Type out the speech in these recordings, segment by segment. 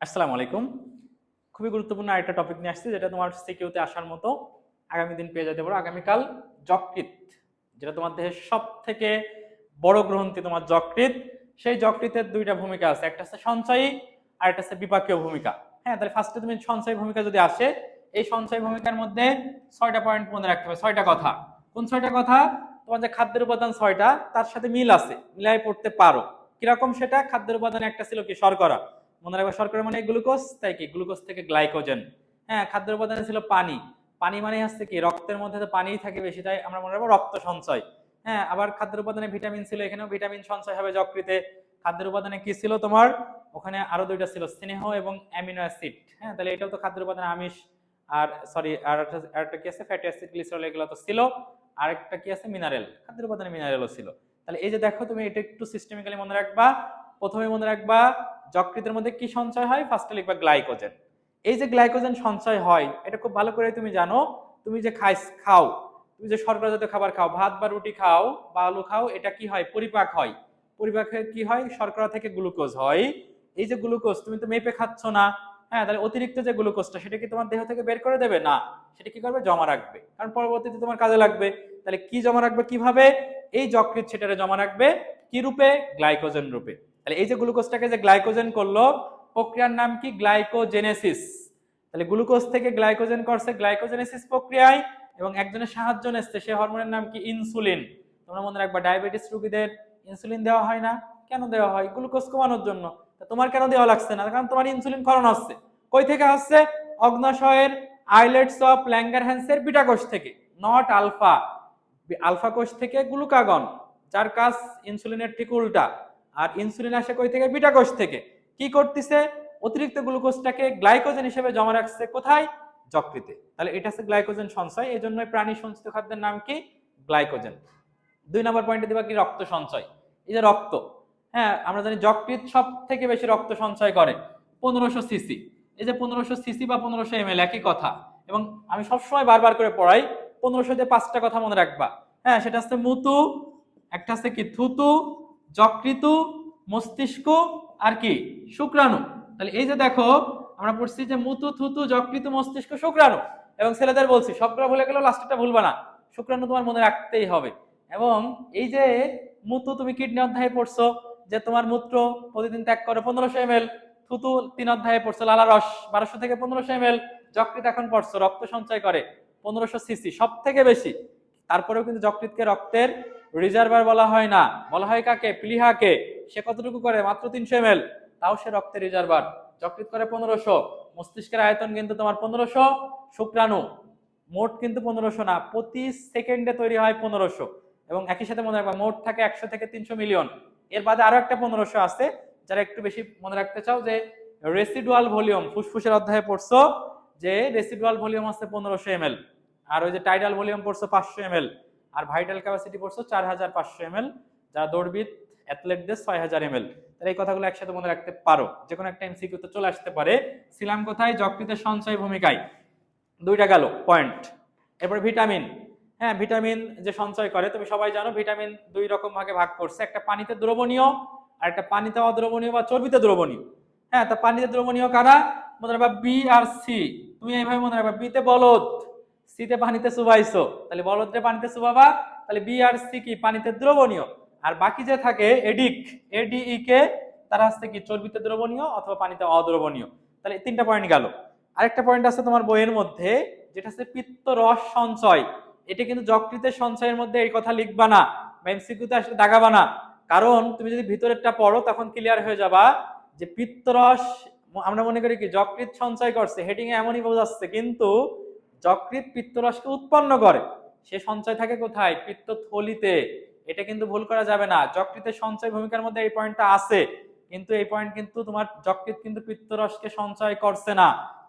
আসসালামু আলাইকুম। খুবই গুরুত্বপূর্ণ আরেকটা টপিক নিয়ে আসছি, যেটা তোমার সিকিউতে আসার মতো আগামী দিন পেয়ে যেতে পারো। আগামীকাল যকৃৎ, যেটা তোমার দেহের সব থেকে বড় গ্রন্থি, তোমার যকৃৎ। সেই যকৃতের দুইটা ভূমিকা আছে, একটা হচ্ছে সঞ্চয়ী আর একটা হচ্ছে বিপাকীয় ভূমিকা। হ্যাঁ, তাহলে ফার্স্টে তুমি সঞ্চয়ী ভূমিকা যদি আসে, এই সঞ্চয়ী ভূমিকার মধ্যে 6টা পয়েন্ট মনে রাখতে হবে, 6টা কথা। কোন 6টা কথা? তোমার যে খাদ্যের উপাদান 6টা, তার সাথে মিল আছে, মিলাই পড়তে পারো। কিরকম সেটা? খাদ্যের উপাদানে একটা ছিল কি? শর্করা। মনে রাখবে, শর্করা মানে গ্লুকোজ, তাই কি গ্লুকোজ থেকে গ্লাইকোজেন। হ্যাঁ, খাদ্যের উপাদানে ছিল পানি। পানি মানে হচ্ছে কি, রক্তের মধ্যে তো পানিই থাকে বেশি, তাই আমরা মনে রাখবো রক্ত সঞ্চয়। হ্যাঁ, আবার খাদ্যের উপাদানে ভিটামিন ছিল, এখানেও ভিটামিন সঞ্চয় হবে যকৃতে। খাদ্যের উপাদানে কি ছিল তোমার? ওখানে আরো দুইটা ছিল, স্নেহ এবং অ্যামিনো অ্যাসিড। হ্যাঁ, তাহলে এটাও তো খাদ্যের উপাদানে আমিষ। আর সরি, আরেকটা কি আছে? ফ্যাটি অ্যাসিড, গ্লিসারল, এগুলো তো ছিল। আরেকটা কি আছে? মিনারেল। খাদ্যের উপাদানে মিনারেলও ছিল। তাহলে এই যে দেখো, তুমি এটা একটু সিস্টেমিক্যালি মনে রাখবা। প্রথমে মনে রাখবা যকৃতের মধ্যে কি সঞ্চয় হয়, ফার্স্টে লিখবা গ্লাইকোজেন। এই যে গ্লাইকোজেন সঞ্চয় হয়, এটা খুব ভালো করে তুমি জানো। তুমি যে খাও, তুমি যে শর্করা জাতীয় খাবার খাও, ভাত বা রুটি খাও বা আলু খাও, এটা কি হয়? পরিপাক হয়। পরিপাকে কি হয়? শর্করা থেকে গ্লুকোজ হয়। এই যে গ্লুকোজ, তুমি তো মেপে খাচ্ছ না। হ্যাঁ, তাহলে অতিরিক্ত যে গ্লুকোজটা, সেটা কি তোমার দেহ থেকে বের করে দেবে? না, সেটা কি করবে? জমা রাখবে, কারণ পরবর্তীতে তোমার কাজে লাগবে। তাহলে কি জমা রাখবে? কিভাবে? এই যকৃৎ সেটারে জমা রাখবে কি রূপে? গ্লাইকোজেন রূপে। তাহলে এই যে গ্লুকোজটাকে যে গ্লাইকোজেন করলো, প্রক্রিয়ার নাম কি? গ্লাইকোজেনেসিস। তাহলে গ্লুকোজ থেকে গ্লাইকোজেন করছে গ্লাইকোজেনেসিস প্রক্রিয়ায়, এবং একজনের সাহায্য নিচ্ছে, সে হরমোনের নাম কি? ইনসুলিন। তোমরা মনে রাখবা, ডায়াবেটিস রোগীদের ইনসুলিন দেওয়া হয় না? কেন দেওয়া হয়? গ্লুকোজ কমানোর জন্য। তোমার কেন দেওয়া লাগছে না? কারণ তোমার ইনসুলিন ক্ষরণ হচ্ছে। কই থেকে হচ্ছে? অগ্নাশয়ের আইলেটস অফ ল্যাঙ্গারহ্যান্সের বিটা কোষ থেকে, নট আলফা। আলফা কোষ থেকে গ্লুকাগন, যার কাজ ইনসুলিনের ঠিক উল্টা। আর ইনসুলিন আসে কই থেকে? বিটা কোষ থেকে। কি করতেছে? অতিরিক্ত গ্লুকোজটাকে গ্লাইকোজেন হিসেবে জমা রাখছে কোথায়? যকৃতে। তাহলে এটা হচ্ছে গ্লাইকোজেন সঞ্চয়। এই জন্য প্রাণী সঞ্চিত খাদ্যের নাম কি? গ্লাইকোজেন। 2 নম্বর পয়েন্টে দিবা কি? রক্ত সঞ্চয়। এই যে রক্ত, হ্যাঁ, আমরা জানি যকৃৎ সব থেকে বেশি রক্ত সঞ্চয় করে, 1500 সিসি। এই যে 1500 সিসি বা 1500 ml একই কথা। এবং আমি সবসময় বারবার করে পড়াই, 1500 দিয়ে 5টা কথা মনে রাখবা। হ্যাঁ, সেটা হচ্ছে মুতু, একটা হচ্ছে কি থুতু, যকৃতু, মস্তিষ্ক, আর কি? শুক্রাণু। তাহলে এই যে দেখো, আমরা পড়ছি যে মুতু, থুতু, যকৃতু, মস্তিষ্ক, শুক্রাণু। এবং ছেলেদের বলছি, সবগুলো ভুলে গেলেও লাস্টটা ভুলবা না, শুক্রাণু তোমার মনে রাখতেই হবে। এবং এই যে মুতু, তুমি কিডনি অধ্যায়ে পড়ছো যে তোমার মূত্র প্রতিদিন ত্যাগ করে 1500 ml। থুতু 3 অধ্যায়ে পড়ছো, লালা রস 1200 থেকে 1500 ml। যকৃৎ এখন পড়ছো, রক্ত সঞ্চয় করে 1500 সিসি, সব থেকে বেশি। তারপরেও কিন্তু যকৃৎকে রক্তের রিজার্ভার বলা হয় না, বলা হয় কাকে? প্লীহাকে। সে কতটুকু করে? মাত্র 300 ml। তাও সে রক্তের রিজার্ভার। যকৃৎ করে 1500। মস্তিষ্কের আয়তন কিন্তু তোমার 1500। শুক্রাণু মোট কিন্তু 1500 না, প্রতি সেকেন্ডে তৈরি হয় 1500। এবং একই সাথে মনে রাখবা, মোট থাকে 100 থেকে 300 মিলিয়ন। এর বাদে আরো একটা 1500 আছে, যারা একটু বেশি মনে রাখতে চাও, যে রেসিডুয়াল ভলিউম, ফুসফুসের অধ্যায়ে পড়ছো যে রেসিডুয়াল ভলিউম আছে 1500 ml। আর ওই যে টাইডাল ভলিউম পড়ছো 500 ml। আর ভাইটাল ক্যাপাসিটি পড়ছো 4500 ml। যারা দৌড়বিদ, অ্যাথলেটদের 6000 ml। তাহলে এই কথাগুলো একসাথে মনে রাখতে পারো, যে কোনো একটা এমসিকিউতে চলে আসতে পারে। ছিলাম কোথায়? যকৃতের সঞ্চয় ভূমিকায়। 2টা গেল পয়েন্ট। এরপর ভিটামিন। হ্যাঁ, ভিটামিন যে সঞ্চয় করে, তুমি সবাই জানো ভিটামিন 2 রকম ভাগে ভাগ করছে, একটা পানিতে দ্রবণীয় আর একটা পানিতে অদ্রবণীয় বা চর্বিতে দ্রবণীয়। হ্যাঁ, তা পানিতে দ্রবণীয় কারা? মনে রাখবা বি আর সি। তুমি এইভাবে মনে রাখবা, বিতে বলদ, সিতে পানিতে চুবাইছো, তাহলে বলদরে পানিতে চুবাবা। তাহলে বি আর সি কি? পানিতে দ্রবণীয়। আর বাকি যে থাকে এডিক, এডিই কে, তারা হচ্ছে কি? চর্বিতে দ্রবণীয় অথবা পানিতে অদ্রবণীয়। তাহলে 3টা পয়েন্ট গেল। আরেকটা পয়েন্ট আছে তোমার বইয়ের মধ্যে, যেটা হচ্ছে পিত্ত রস সঞ্চয়। এটা কিন্তু যকৃতের সঞ্চয়ের মধ্যে এই কথা লিখবা না, বা এমসিকিউতে আসলে দাগাবা না। কারণ তুমি যদি ভিতরেরটা পড়ো, তখন ক্লিয়ার হয়ে যাবা যে পিত্তরস, আমরা মনে করি কি যকৃৎ সঞ্চয় করছে, হেডিং এ এমনই বোঝাচ্ছে, কিন্তু যকৃৎ পিত্তরসকে উৎপন্ন করে। সে সঞ্চয় থাকে কোথায়? পিত্তথলিতে। এটা কিন্তু ভুল করা যাবে না। যকৃতের সঞ্চয় ভূমিকার মধ্যে এই পয়েন্টটা আছে, কিন্তু এই পয়েন্ট কিন্তু তোমার যকৃৎ কিন্তু পিত্তরসকে সঞ্চয় করছে না,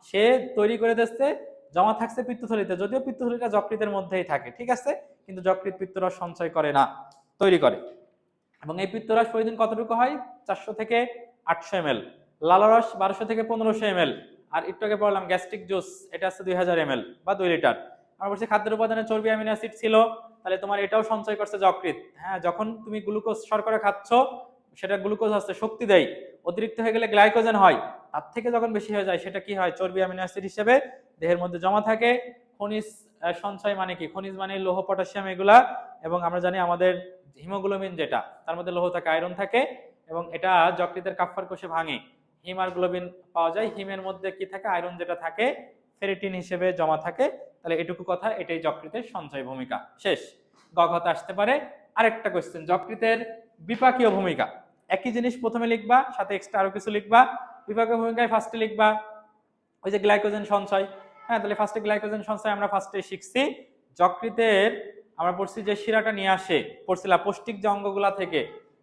সে তৈরি করে দিচ্ছে, জমা থাকছে পিত্তথলিতে, যদিও পিত্তথলিটা যকৃতের মধ্যেই থাকে, ঠিক আছে, কিন্তু যকৃৎ পিত্তরস সঞ্চয় করে না, তৈরি করে। এবং এই পিত্তরস প্রতিদিন কতটুকু হয়? 400 থেকে 800 ml। লালারস 1200 থেকে 1500 ml। আর একটু আগে বললাম গ্যাস্ট্রিক জুস, এটা আছে 2000 ml বা 2 লিটার। আমরা বলছি খাদ্যের উপাদানে চর্বি, অ্যামিনো অ্যাসিড ছিল, তাহলে তোমার এটাও সঞ্চয় করছে যকৃৎ। হ্যাঁ, যখন তুমি গ্লুকোজ শর্করা খাচ্ছ, সেটা গ্লুকোজ হচ্ছে শক্তি দেয়, অতিরিক্ত হয়ে গেলে গ্লাইকোজেন হয়। তার থেকে যখন বেশি হয়ে যায় সেটা কি হয়, চর্বি অ্যামিনো অ্যাসিড হিসেবে দেহের মধ্যে জমা থাকে। খনিজ সঞ্চয় মানে কি, খনিজ মানে লৌহ পটাশিয়াম এগুলা, এবং আমরা জানি আমাদের হিমোগ্লোবিন যেটা তার মধ্যে লৌহ থাকে, আয়রন থাকে, এবং এটা যকৃতের কাফ্ফার কোষে ভাঙে হিম আর গ্লোবিন পাওয়া যায়। হিমের মধ্যে কি থাকে, আয়রন যেটা থাকে ফেরিটিন হিসেবে জমা থাকে। তাহলে এটুকু কথা, এটাই যকৃতের সঞ্চয় ভূমিকা। শেষ। গঘতে আসতে পারে আরেকটা কোশ্চেন, যকৃতের বিপাকীয় ভূমিকা। একই জিনিস প্রথমে লিখবা, সাথে এক্সট্রা আরো কিছু লিখবা। বিপাকীয় ভূমিকায় ফার্স্টে লিখবা ওই যে গ্লাইকোজেন সঞ্চয়। হ্যাঁ, তাহলে ফার্স্টে গ্লাইকোজেন সঞ্চয় আমরা ফার্স্টে শিখছি। যকৃতের আমরা পড়ছি যে শিরাটা নিয়ে আসে, পড়ছিলাম পৌষ্টিক যে অঙ্গগুলা থেকে।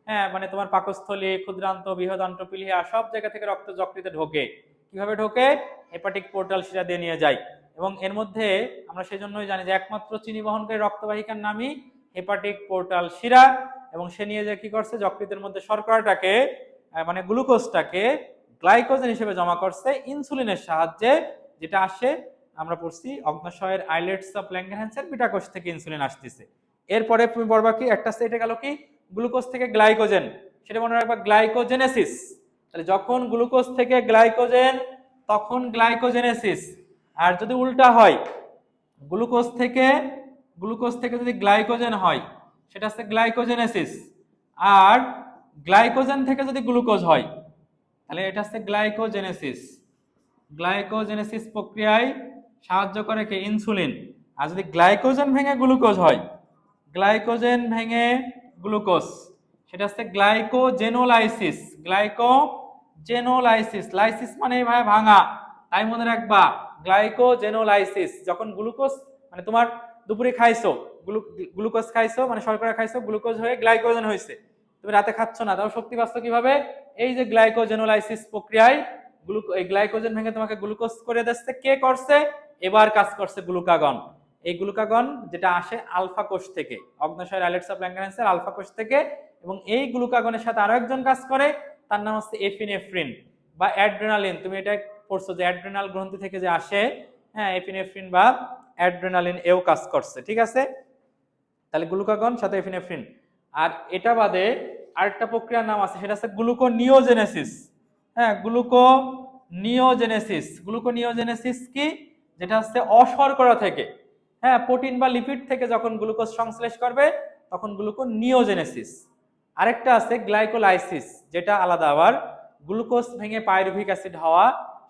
হ্যাঁ, মানে তোমার পাকস্থলী, ক্ষুদ্রান্ত, বৃহদান্ত, পিলিয়া সব জায়গা থেকে রক্ত যকৃতে ঢোকে। কিভাবে ঢোকে? হেপাটিক পোর্টাল শিরা দিয়ে নিয়ে যায়। এবং এর মধ্যে আমরা সেজন্যই জানি যে একমাত্র চিনি বহনকারী রক্তবাহিকার নামই হেপাটিক পোর্টাল শিরা। এবং সে নিয়ে যে কি করছে, যকৃতের মধ্যে শর্করাটাকে মানে গ্লুকোজটাকে গ্লাইকোজেন হিসেবে জমা করছে ইনসুলিনের সাহায্যে, যেটা আসে আমরা পড়ছি অগ্ন্যাশয়ের আইলেটস অফ ল্যাঙ্গারহ্যান্সের বিটা কোষ থেকে ইনসুলিন আসতেছে। এরপরে তুমি পড়বা কি, একটা সেটে গেল কি গ্লুকোজ থেকে গ্লাইকোজেন, সেটা মনে রাখবা গ্লাইকোজেনেসিস। তাহলে যখন গ্লুকোজ থেকে গ্লাইকোজেন তখন গ্লাইকোজেনেসিস। আর যদি উল্টা হয়, গ্লুকোজ থেকে যদি গ্লাইকোজেন হয় সেটা হচ্ছে গ্লাইকোজেনেসিস। আর গ্লাইকোজেন থেকে যদি গ্লুকোজ হয় তাহলে এটা হচ্ছে গ্লাইকোজেনেসিস। গ্লাইকোজেনেসিস প্রক্রিয়ায় সাহায্য করে কে? ইনসুলিন। আর যদি গ্লাইকোজেন ভেঙে গ্লুকোজ হয়, গ্লাইকোজেন ভেঙে গ্লুকোজ, সেটা হচ্ছে গ্লাইকোজেনোলাইসিস। গ্লাইকোজেনোলাইসিস, লাইসিস মানে ভাই ভাঙা, তাই মনে রাখবা গ্লাইকোজেনোলাইসিস। যখন গ্লুকোজ মানে তোমার দুপুরে খাইছো, গ্লুকোজ খাইছো মানে শর্করা খাইছো, গ্লুকোজ হয়ে গ্লাইকোজেন হয়েছে, তুমি রাতে খাচ্ছ না, তাও শক্তি পাচ্ছ কিভাবে? এই যে গ্লাইকোজেনোলাইসিস প্রক্রিয়ায় এই গ্লাইকোজেন ভেঙে তোমাকে গ্লুকোজ করে দিচ্ছে। কে করছে? এবার কাজ করছে গ্লুকাগন। এই গ্লুকাগন যেটা আসে আলফা কোষ থেকে, অগ্ন্যাশয়ের আইলেটস অফ ল্যাঙ্গারহ্যান্সের আলফা কোষ থেকে। এবং এই গ্লুকাগনের সাথে আরো একজন কাজ করে, তার নাম হচ্ছে এপিনেফ্রিন বা অ্যাড্রেনালিন। তুমি এটা পড়ছো যে অ্যাড্রেনাল গ্রন্থি থেকে যে আসে, হ্যাঁ, এপিনেফ্রিন বা অ্যাড্রেনালিন এও কাজ করছে। ঠিক আছে, তাহলে গ্লুকাগন সাথে এপিনেফ্রিন। আর এটা বাদে আরেকটা প্রক্রিয়ার নাম আছে, সেটা হচ্ছে গ্লুকোনিওজেনেসিস। হ্যাঁ, গ্লুকোনিওজেনেসিস। গ্লুকোনিওজেনেসিস কি? যেটা হচ্ছে অশর্করা থেকে, হ্যাঁ, প্রোটিন বা লিপিড থেকে যখন গ্লুকোজ সংশ্লেষ করবে তখন গ্লুকোনিওজেনেসিস। আরেকটা আছে গ্লাইকোলাইসিস, যেটা আলাদা আবার। গ্লুকোজ ভেঙে পাইরুভিক অ্যাসিড হওয়া,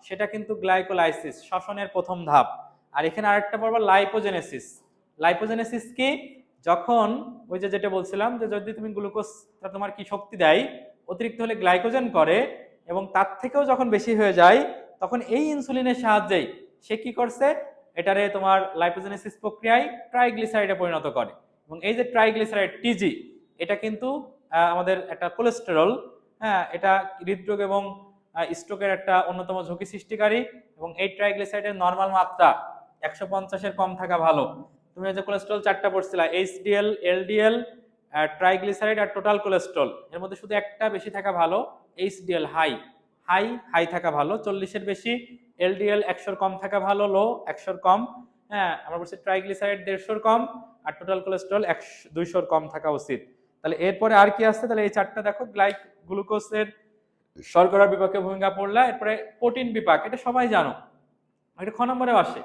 সেটা কিন্তু গ্লাইকোলাইসিস, শ্বসনের প্রথম ধাপ। আর এখানে আরেকটা পড়বো লাইপোজেনেসিস। লাইপোজেনেসিস কি? যখন ওই যে যেটা বলছিলাম যে যদি তুমি গ্লুকোজটা তোমার কি শক্তি দেয়, অতিরিক্ত হলে গ্লাইকোজেন করে, এবং তার থেকেও যখন বেশি হয়ে যায় তখন এই ইনসুলিনের সাহায্যেই সে কি করছে, এটারে তোমার লাইপোজেনেসিস প্রক্রিয়ায় ট্রাইগ্লিসারাইডে পরিণত করে। এবং এই যে ট্রাইগ্লিসারাইড টিজি, এটা কিন্তু আমাদের একটা কোলেস্টেরল। হ্যাঁ, এটা হৃদরোগ এবং স্ট্রোকের একটা অন্যতম ঝুঁকি সৃষ্টিকারী। এবং এই ট্রাইগ্লিসারাইডের নরমাল মাত্রা 150-এর কম থাকা ভালো। তুমি যে কোলেস্ট্রল চারটা পড়ছিলা, এইচডিএল, এলডিএল, ট্রাইগ্লিসারাইড আর টোটাল কোলেস্ট্রল, এর মধ্যে শুধু একটা বেশি থাকা ভালো, এইচডিএল হাই। হাই থাকা ভালো, 40-এর বেশি। এলডিএল 100-এর কম থাকা ভালো, লো 100-এর কম। হ্যাঁ, আমরা বলছি ট্রাইগ্লিসারাইড 150-এর কম, আর টোটাল কোলেস্ট্রল 200-এর কম থাকা উচিত। তাহলে এরপরে আর কি আছে? তাহলে এই চারটা দেখো, গ্লুকোজের শর্করা বিপাকে ভূমিকা পড়লা। এরপরে প্রোটিন বিপাক, এটা সবাই জানো, এটা খ নম্বরেও আসে।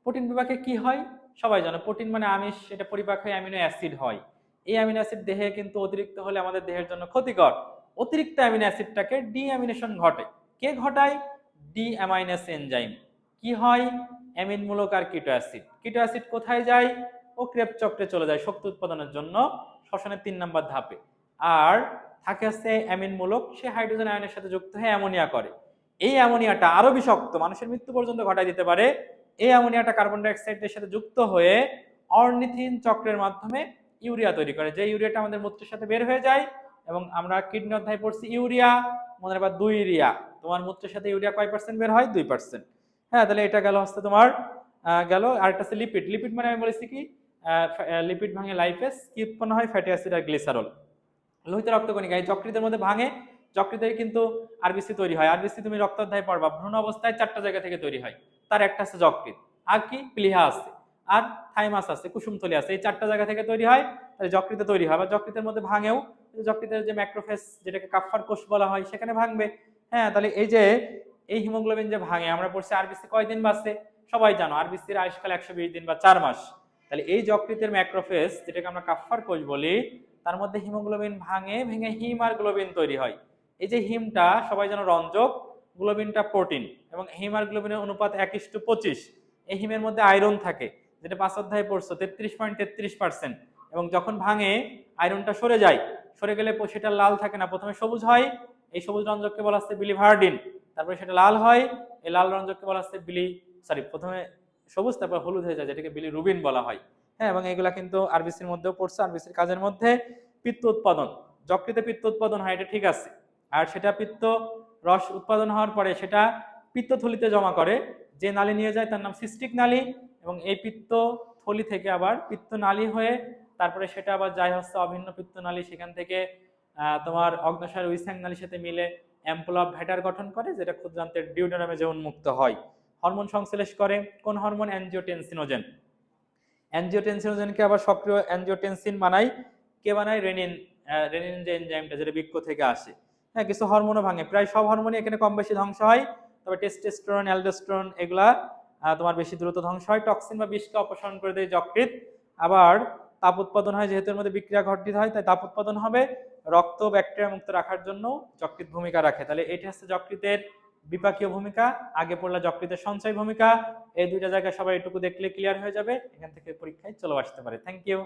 প্রোটিন বিপাকে কি হয় সবাই জানো, প্রোটিন মানে আমিষ, এটা পরিপাক হয়ে অ্যামিনো অ্যাসিড হয়। এই অ্যামিনো অ্যাসিড দেহে কিন্তু অতিরিক্ত হলে আমাদের দেহের জন্য ক্ষতিকর। অতিরিক্ত অ্যামিনো অ্যাসিডটাকে ডিঅ্যামিনেশন ঘটে। কে ঘটায়? ডিঅ্যামাইনেস এনজাইম। কি হয়? অ্যামিন মূলক আর কিটো অ্যাসিড। কিটো অ্যাসিড কোথায় যায়? ও ক্রেব চক্রে চলে যায় শক্তি উৎপাদনের জন্য, শ্বসনের 3 নম্বর ধাপে। আর থাকে হচ্ছে অ্যামিন মূলক, সে হাইড্রোজেন আয়নের সাথে যুক্ত হয়ে অ্যামোনিয়া করে। এই অ্যামোনিয়াটা আরো বিষাক্ত, মানুষের মৃত্যু পর্যন্ত ঘটায় দিতে পারে। এই অ্যামোনিয়াটা কার্বন ডাই অক্সাইডের সাথে যুক্ত হয়ে অর্নিথিন চক্রের মাধ্যমে ইউরিয়া তৈরি করে, যে ইউরিয়াটা আমাদের মূত্রের সাথে বের হয়ে যায়। এবং আমরা কিডনি অধ্যায় পড়ছি ইউরিয়া, মনে রাখবা 2 ইউরিয়া। তোমার মূত্রের সাথে ইউরিয়া কয় পার্সেন্ট বের হয়? 2%। হ্যাঁ, তাহলে এটা গেল হচ্ছে তোমার গেল। আর একটা আছে লিপিড। লিপিড মানে আমি বলেছি কি, লিপিড ভাঙে লাইপেজ, কি উৎপন্ন হয়? ফ্যাটি অ্যাসিড আর গ্লিসারল। লোহিত রক্তকণিকা এই যকৃতের মধ্যে ভাঙে, যকৃতে কিন্তু আরবিসি তৈরি হয়। আরবিসি তুমি রক্ত অধ্যায় পড়বা, ভ্রূণ অবস্থায় 4টা জায়গা থেকে তৈরি হয়। তার একটা আছে যকৃৎ, আর কি প্লীহা আছে, আর থাইমাস আছে, কুসুমথলি আছে। এই 4টা জায়গা থেকে তৈরি হয়, তাহলে যকৃতে তৈরি হয়। বা যকৃতের মধ্যে ভাঙেও, যকৃতের যে ম্যাক্রোফেজ যেটাকে কাফ্ফার কোষ বলা হয় সেখানে ভাঙবে। হ্যাঁ, তাহলে এই যে এই হিমোগ্লোবিন যে ভাঙে, আমরা পড়ছি আরবিসি কয়দিন বাঁচে, সবাই জানো আরবিসির আয়ুষ্কাল 120 দিন বা 4 মাস। তাহলে এই যকৃতের ম্যাক্রোফেজ যেটাকে আমরা কাফফার কোষ বলি, তার মধ্যে হিমোগ্লোবিন ভেঙে হিম আর গ্লোবিন তৈরি হয়। এই যে হিমটা সবাই জানো রঞ্জক, গ্লোবিনটা প্রোটিন, এবং হিম আর গ্লোবিনের অনুপাত 1:25। এই হিমের মধ্যে আয়রন থাকে, যেটা 5 অধ্যায়ে পড়ছো 33.33%। এবং যখন ভাঙে আয়রনটা সরে গেলে সেটা লাল থাকে না, প্রথমে সবুজ হয়, এই সবুজ রঞ্জককে বলা হচ্ছে বিলিভার্ডিন, তারপরে সেটা লাল হয়, এই লাল রঞ্জককে বলা হচ্ছে প্রথমে সবুজ তারপর হলুদ হয়ে যায়, যেটাকে বিলিরুবিন বলা হয়। হ্যাঁ, এবং এগুলা কিন্তু আরবিসির মধ্যেও পড়ছে। আরবিসির কাজের মধ্যে পিত্ত উৎপাদন, যকৃতে পিত্ত উৎপাদন হয়, এটা ঠিক আছে। আর সেটা পিত্ত রস উৎপাদন হওয়ার পরে সেটা পিত্তথলিতে জমা করে, যে নালী নিয়ে যায় তার নাম সিস্টিক নালী, এবং এই পিত্তথলি থেকে আবার পিত্তনালী হয়ে তারপরে সেটা আবার যায় হচ্ছে অভিন্ন পিত্তনালী, সেখান থেকে তোমার অগ্ন্যাশয়ের উইসেং নালীর সাথে মিলে অ্যাম্পুল অফ ভ্যাটার গঠন করে, যেটা ক্ষুদ্রান্তের ডিউডেনামে যে উন্মুক্ত হয়। হরমোন সংশ্লেষ করে কোন হরমোন? অ্যানজিওটেনসিনোজেন। অ্যানজিওটেনসিনোজেনকে আবার সক্রিয় অ্যানজিওটেনসিন বানায়, কে বানায়? রেনিন। রেনিন যে এনজাইমটা, যেটা বৃক্ক থেকে আসে। হ্যাঁ, কিছু হরমোনও ভাঙে, প্রায় সব হরমোনই এখানে কম বেশি ধ্বংস হয়, তবে টেস্টোস্টেরন, অ্যালডোস্টেরন এগুলা তোমার বেশি দ্রুত ধ্বংস হয়। টক্সিন বা বিষকে অপসারণ করে দেয় যকৃৎ। আবার তাপ উৎপাদন হয়, যেহেতু এর মধ্যে বিক্রিয়া ঘটিত হয়, তাই তাপ উৎপাদন হবে। রক্ত ব্যাকটেরিয়া মুক্ত রাখার জন্য যকৃৎ ভূমিকা রাখে। তাহলে এটি হচ্ছে যকৃতের বিপাকীয় ভূমিকা। আগে পড়লা যকৃতের সঞ্চয় ভূমিকা। এই দুইটা জায়গায় সবাই এটুকু দেখলে ক্লিয়ার হয়ে যাবে, এখান থেকে পরীক্ষায় চলে আসতে পারে। Thank you.